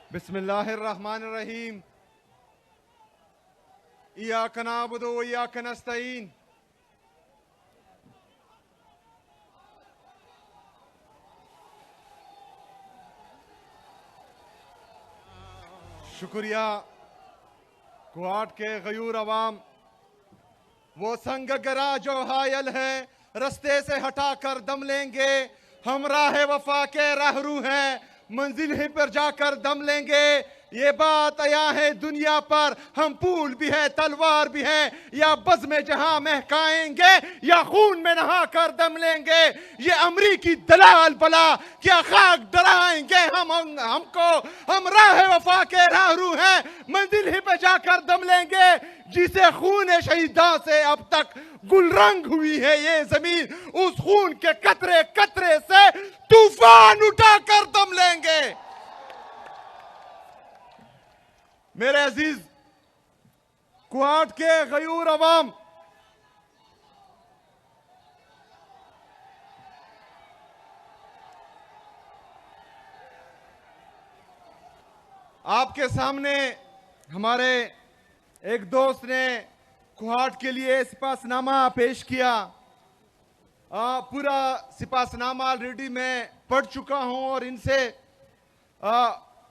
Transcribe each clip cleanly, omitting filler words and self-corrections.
बिस्मिल्लाहिर्रहमानिर्रहीम। इय्याका नअबुदु व इय्याका नस्तईन। शुक्रिया। कुआट के गयूर अवाम, वो संग गरा जो हायल है, रस्ते से हटाकर दम लेंगे। हम राह वफा के राहरू हैं, मंजिल ही पर जाकर दम लेंगे। ये बात आया है दुनिया पर, हम फूल भी है तलवार भी है, या बज़ में जहां महकाएंगे या खून में नहा कर दम लेंगे। ये अमरीकी दलाल बला क्या खाक डराएंगे हमको। हम राह वफा के राहरू हैं, मंजिल ही पे जाकर दम लेंगे। जिसे खून शहीदां से अब तक गुलरंग हुई है ये जमीन, उस खून के कतरे कतरे से तूफान उठाकर दम लेंगे। मेरे अजीज कुआट के गयूर अवाम, आपके सामने हमारे एक दोस्त ने कुआट के लिए सिपासनामा पेश किया। पूरा सिपासनामा ऑलरेडी मैं पढ़ चुका हूं और इनसे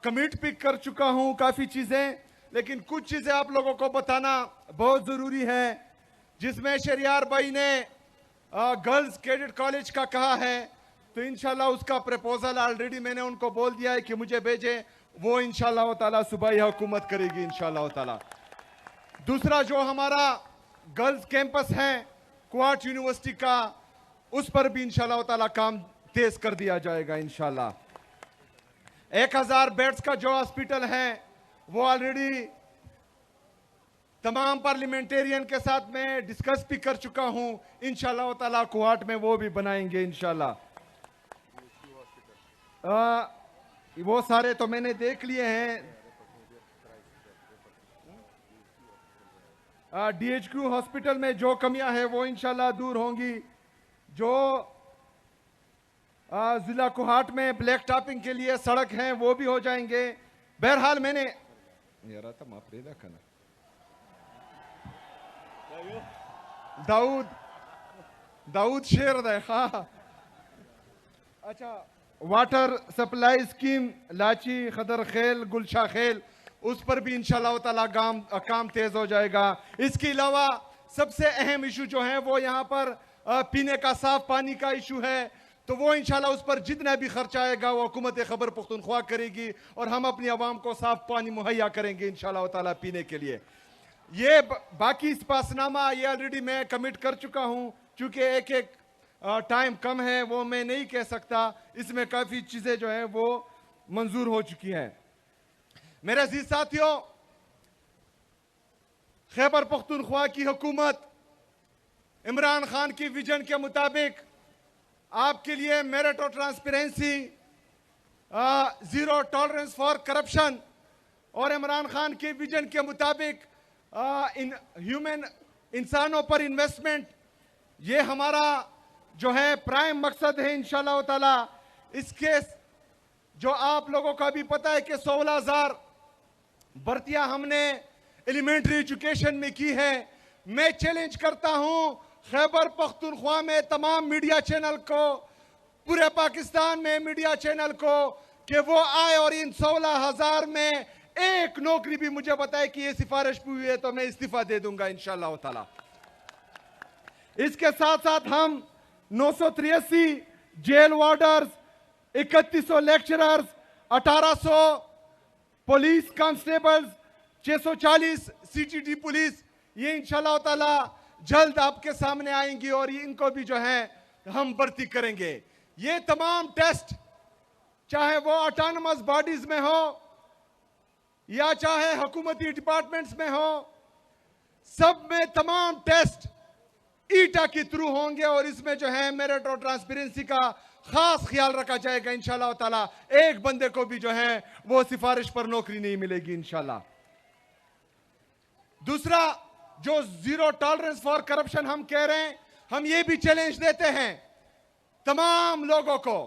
कमिट भी कर चुका हूं काफी चीजें, लेकिन कुछ चीजें आप लोगों को बताना बहुत जरूरी है। जिसमें शरियार भाई ने गर्ल्स कैडेट कॉलेज का कहा है, तो इंशाल्लाह उसका प्रपोजल ऑलरेडी मैंने उनको बोल दिया है कि मुझे भेजें। वो इंशाल्लाह ताला सुबह ही हुकूमत करेगी इंशाल्लाह ताला। दूसरा जो हमारा गर्ल्स कैंपस है कुआट यूनिवर्सिटी का, उस पर भी इंशाल्लाह ताला काम तेज कर दिया जाएगा इंशाल्लाह। 1000 बेड्स का जो हॉस्पिटल है वो ऑलरेडी तमाम पार्लियामेंटेरियन के साथ मैं डिस्कस भी कर चुका हूं। इंशाल्लाह ताला कुआट में वो भी बनाएंगे इंशाल्लाह। वो सारे तो मैंने देख लिए हैं। DHQ हॉस्पिटल में जो कमियां हैं वो इंशाल्लाह दूर होंगी। जो जिला कुहाट में ब्लैक टॉपिंग के लिए सड़क हैं वो भी हो जाएंगे। बहरहाल मैंने दाऊद शेर देखा। अच्छा, वाटर सप्लाई स्कीम लाची खदर खेल गुलशा खेल, उस पर भी इंशाल्लाह ताला काम तेज हो जाएगा। इसके अलावा सबसे अहम इशू जो है वो यहाँ पर पीने का साफ पानी का इशू है, तो वो इंशाल्लाह उस पर जितना भी खर्चा आएगा वो हुकूमत खैबर पख्तूनख्वा करेगी और हम अपनी आवाम को साफ पानी मुहैया करेंगे इंशाल्लाह ताला पीने के लिए। ये बाकी सिपासनामा ये ऑलरेडी मैं कमिट कर चुका हूँ, चूंकि एक टाइम कम है वो मैं नहीं कह सकता। इसमें काफी चीजें जो है वो मंजूर हो चुकी हैं। मेरे अजीज साथियों, खैबर पख्तूनख्वा की हुकूमत इमरान खान की विजन के मुताबिक आपके लिए मेरिट और transparency, zero tolerance for corruption और इमरान खान के विजन के मुताबिक इंसानों पर इन्वेस्टमेंट, ये हमारा जो है प्राइम मकसद है इंशाल्लाह ताला। इसके जो आप लोगों का भी पता है कि 16,000 भर्तियां हमने एलिमेंट्री एजुकेशन में की है। मैं चैलेंज करता हूं खैबर पख्तूनख्वा में तमाम मीडिया चैनल को, पूरे पाकिस्तान में मीडिया चैनल को, कि वो आए और इन 16,000 में एक नौकरी भी मुझे बताए कि ये सिफारिश भी हुई है तो मैं इस्तीफा दे दूंगा इंशाल्लाह ताला। इसके साथ साथ हम 983 jail warders, 3100 lecturers, 1800 police constables, 640 CGD police, ये इंशाल्लाह ताला जल्द आपके सामने आएंगी और इनको भी जो है हम भर्ती करेंगे। ये तमाम टेस्ट, चाहे वो ऑटोनमस बॉडीज में हो या चाहे हुकूमती डिपार्टमेंट्स में हो, सब में तमाम टेस्ट ईटा के थ्रू होंगे और इसमें जो है मेरिट और ट्रांसपेरेंसी का खास ख्याल रखा जाएगा इंशाल्लाह ताला। एक बंदे को भी जो है वो सिफारिश पर नौकरी नहीं मिलेगी इंशाल्लाह। दूसरा, जो जीरो टॉलरेंस फॉर करप्शन हम कह रहे हैं, हम ये भी चैलेंज देते हैं तमाम लोगों को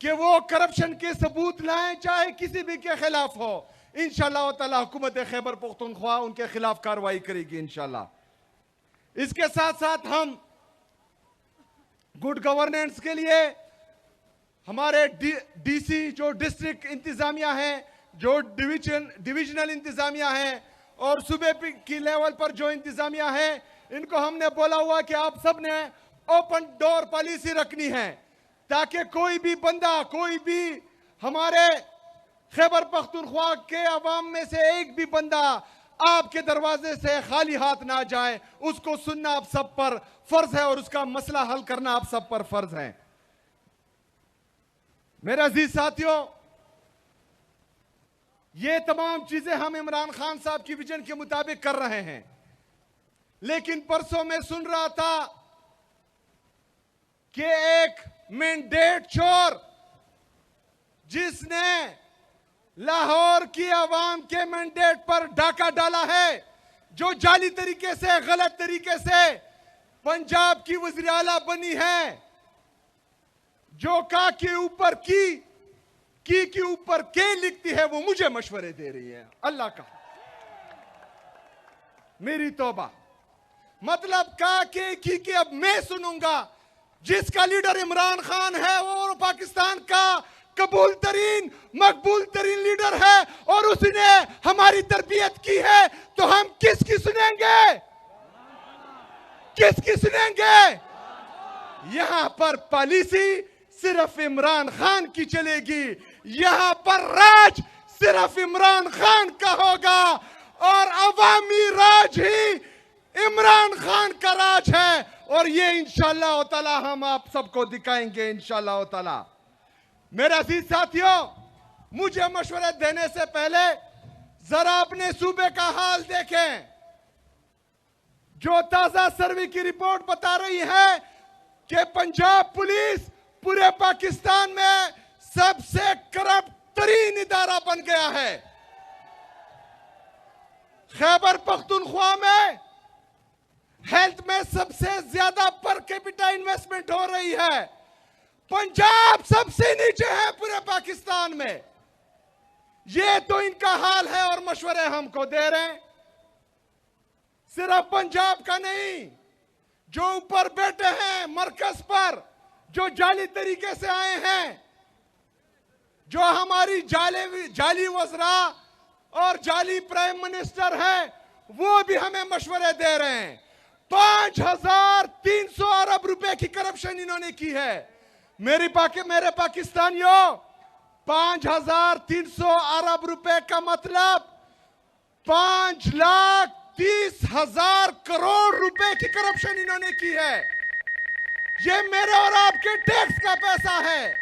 कि वो करप्शन के सबूत लाएं, चाहे किसी भी के खिलाफ हो। इंशाअल्लाह ताला हुकूमत खैबर पख्तूनख्वा उनके खिलाफ कार्रवाई करेगी इंशाअल्लाह। इसके साथ साथ हम गुड गवर्नेंस के लिए हमारे डीसी जो डिस्ट्रिक्ट इंतजामिया है, जो डिविजनल इंतजामिया है और सूबे की लेवल पर जो इंतजामिया है, इनको हमने बोला हुआ कि आप सब ने ओपन डोर पॉलिसी रखनी है, ताकि कोई भी बंदा, कोई भी हमारे खैबर पख्तूनख्वा के अवाम में से एक भी बंदा आपके दरवाजे से खाली हाथ ना जाए। उसको सुनना आप सब पर फर्ज है और उसका मसला हल करना आप सब पर फर्ज है। मेरे अजीज साथियों, ये तमाम चीजें हम इमरान खान साहब की विजन के मुताबिक कर रहे हैं, लेकिन परसों में सुन रहा था कि एक मैंडेट चोर जिसने लाहौर की आवाम के मैंडेट पर डाका डाला है, जो जाली तरीके से, गलत तरीके से पंजाब की वज़ीर आला बनी है, जो का के ऊपर की के ऊपर के लिखती है, वो मुझे मशवरे दे रही है। अल्लाह का मेरी तौबा, मतलब का के की अब मैं सुनूंगा। जिसका लीडर इमरान खान है वो पाकिस्तान का कबूल तरीन, मकबूल तरीन लीडर है और उसने हमारी तरबियत की है, तो हम किसकी सुनेंगे? किसकी सुनेंगे? यहां पर पॉलिसी सिर्फ इमरान खान की चलेगी, यहां पर राज सिर्फ इमरान खान का होगा और अवामी राज ही इमरान खान का राज है। और ये इंशाअल्लाह ताला हम आप सबको दिखाएंगे इंशाअल्लाह ताला। मेरे अजीज साथियों, मुझे मशवरे देने से पहले जरा अपने सूबे का हाल देखें। जो ताजा सर्वे की रिपोर्ट बता रही है कि पंजाब पुलिस पूरे पाकिस्तान में सबसे करप्ट तरीन इदारा बन गया है। खैबर पख्तूनख्वा में हेल्थ में सबसे ज्यादा पर कैपिटा इन्वेस्टमेंट हो रही है। पंजाब सबसे नीचे है पूरे पाकिस्तान में। ये तो इनका हाल है और मशवरे हमको दे रहे हैं। सिर्फ पंजाब का नहीं, जो ऊपर बैठे हैं मरकज पर, जो जाली तरीके से आए हैं, जो हमारी जाली वज़रा और जाली प्राइम मिनिस्टर है, वो भी हमें मशवरे दे रहे हैं। 5300 अरब रुपए की करप्शन इन्होंने की है। मेरे पाकिस्तानियों, 5300 अरब रुपए का मतलब 5,30,000 करोड़ रुपए की करप्शन इन्होंने की है। ये मेरे और आपके टैक्स का पैसा है।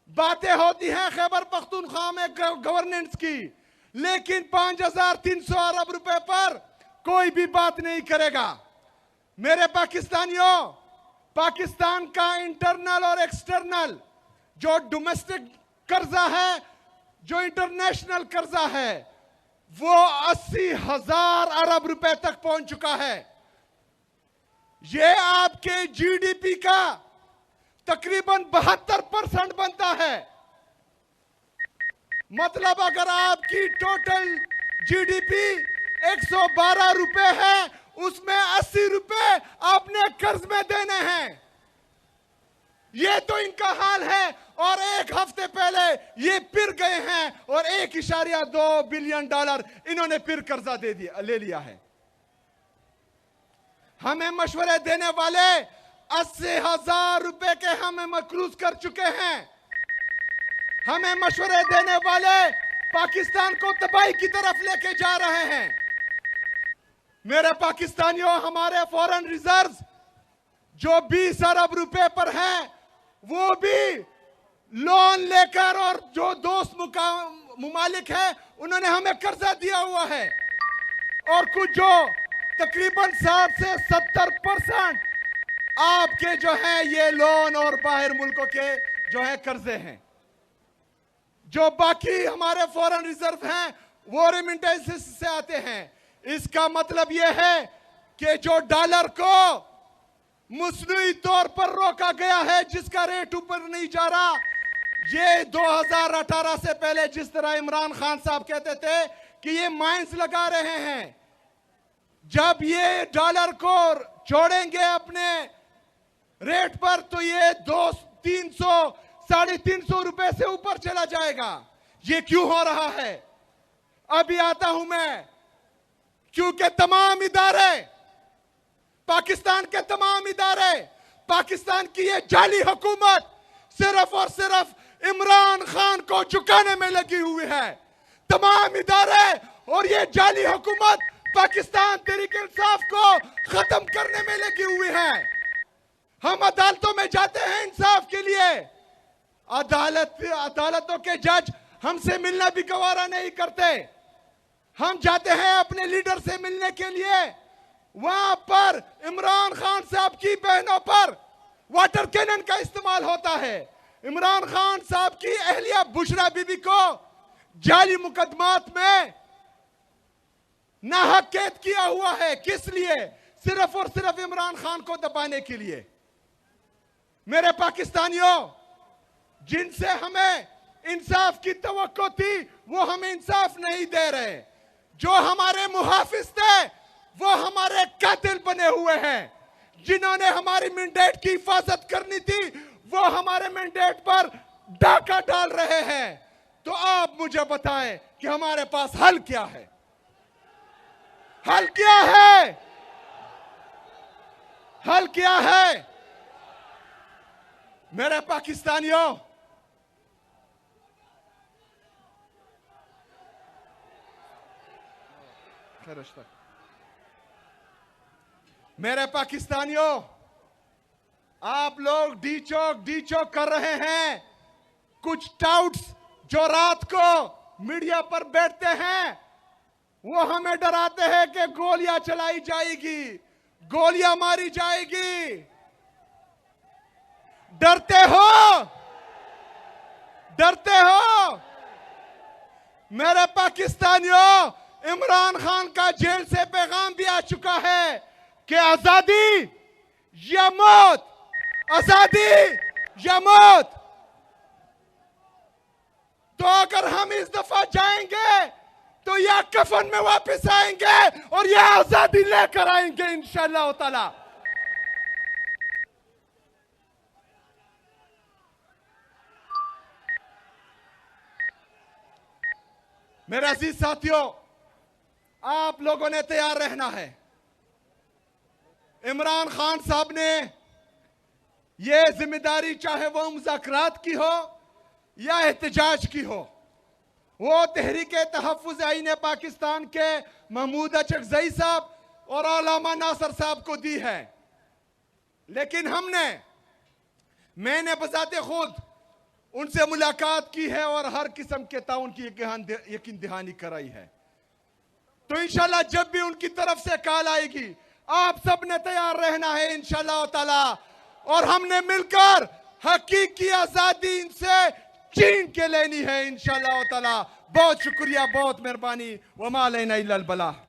बातें होती हैं खैबर पख्तूनख्वा में गवर्नेंस की, लेकिन 5,300 अरब रुपए पर कोई भी बात नहीं करेगा। मेरे पाकिस्तानियों, पाकिस्तान का इंटरनल और एक्सटर्नल जो डोमेस्टिक कर्जा है, जो इंटरनेशनल कर्जा है, वो 80,000 अरब रुपए तक पहुंच चुका है। ये आपके जीडीपी का तकरीबन 72% बनता है। मतलब अगर आपकी टोटल जीडीपी 112 रुपए है, उसमें 80 रुपए आपने कर्ज में देने हैं। ये तो इनका हाल है। और एक हफ्ते पहले ये फिर गए हैं और 1.2 बिलियन डॉलर इन्होंने फिर कर्जा ले लिया है। हमें मशवरे देने वाले 80,000 रुपए के हमें मकरूज कर चुके हैं। हमें मशवरे देने वाले पाकिस्तान को तबाही की तरफ लेके जा रहे हैं। मेरे पाकिस्तानियों, हमारे फॉरेन रिजर्व्स जो 20 अरब रुपए पर हैं, वो भी लोन लेकर, और जो दोस्त मुमालिक है उन्होंने हमें कर्जा दिया हुआ है। और कुछ जो तकरीबन 60 से 70% आपके जो है ये लोन और बाहर मुल्कों के जो है कर्जे हैं। जो बाकी हमारे फॉरेन रिजर्व हैं वो रेमिटेंसेस से आते हैं। इसका मतलब यह है कि जो डॉलर को मसनूई तौर पर रोका गया है, जिसका रेट ऊपर नहीं जा रहा। ये 2018 से पहले जिस तरह इमरान खान साहब कहते थे कि ये माइंस लगा रहे हैं, जब ये डॉलर को छोड़ेंगे अपने रेट पर तो ये 200-300, 350 रुपए से ऊपर चला जाएगा। ये क्यों हो रहा है? अभी आता हूं मैं। क्योंकि तमाम इदारे, पाकिस्तान के तमाम इदारे, पाकिस्तान की ये जाली हुकूमत सिर्फ और सिर्फ इमरान खान को झुकाने में लगी हुई है। तमाम इदारे और ये जाली हुकूमत पाकिस्तान तहरीक-ए-इंसाफ को खत्म करने में लगी हुई है। हम अदालतों में जाते हैं इंसाफ के लिए, अदालतों के जज हमसे मिलना भी गवारा नहीं करते। हम जाते हैं अपने लीडर से मिलने के लिए, वहां पर इमरान खान साहब की बहनों पर वाटर कैनन का इस्तेमाल होता है। इमरान खान साहब की अहलिया बुशरा बीबी को जाली मुकदमात में नाहक कैद किया हुआ है। किस लिए? सिर्फ और सिर्फ इमरान खान को दबाने के लिए। मेरे पाकिस्तानियों, जिनसे हमें इंसाफ की तवक्को थी वो हमें इंसाफ नहीं दे रहे। जो हमारे मुहाफिज थे वो हमारे कातिल बने हुए हैं। जिन्होंने हमारी मैंडेट की हिफाजत करनी थी वो हमारे मैंडेट पर डाका डाल रहे हैं। तो आप मुझे बताएं कि हमारे पास हल क्या है? हल क्या है? हल क्या है? मेरे पाकिस्तानियों, मेरे पाकिस्तानियों, आप लोग डी चौक कर रहे हैं। कुछ टाउट्स जो रात को मीडिया पर बैठते हैं वो हमें डराते हैं कि गोलियां चलाई जाएगी, गोलियां मारी जाएगी। डरते हो? डरते हो? मेरे पाकिस्तानियों, इमरान खान का जेल से पैगाम भी आ चुका है कि आजादी या मौत, आजादी या मौत। तो अगर हम इस दफा जाएंगे तो या कफन में वापस आएंगे और या आजादी लेकर आएंगे इंशाअल्लाह ताला। मेरे अजीज साथियों, आप लोगों ने तैयार रहना है। इमरान खान साहब ने ये जिम्मेदारी, चाहे वो मुज़ाकरात की हो या एहतजाज की हो, वो तहरीके तहफ़्फ़ुज़ आईन पाकिस्तान के महमूद अचकज़ई साहब और अल्लामा नासर साहब को दी है। लेकिन मैंने बजाते खुद उनसे मुलाकात की है और हर किस्म के ताउन की यकीन दहानी कराई है। तो इंशाल्लाह जब भी उनकी तरफ से कॉल आएगी, आप सब ने तैयार रहना है इंशाल्लाह ताला, और हमने मिलकर हकीकी आजादी इनसे छीन के लेनी है इंशाल्लाह ताला। बहुत शुक्रिया, बहुत मेहरबानी। वमा अलैना इल्लल बलाग।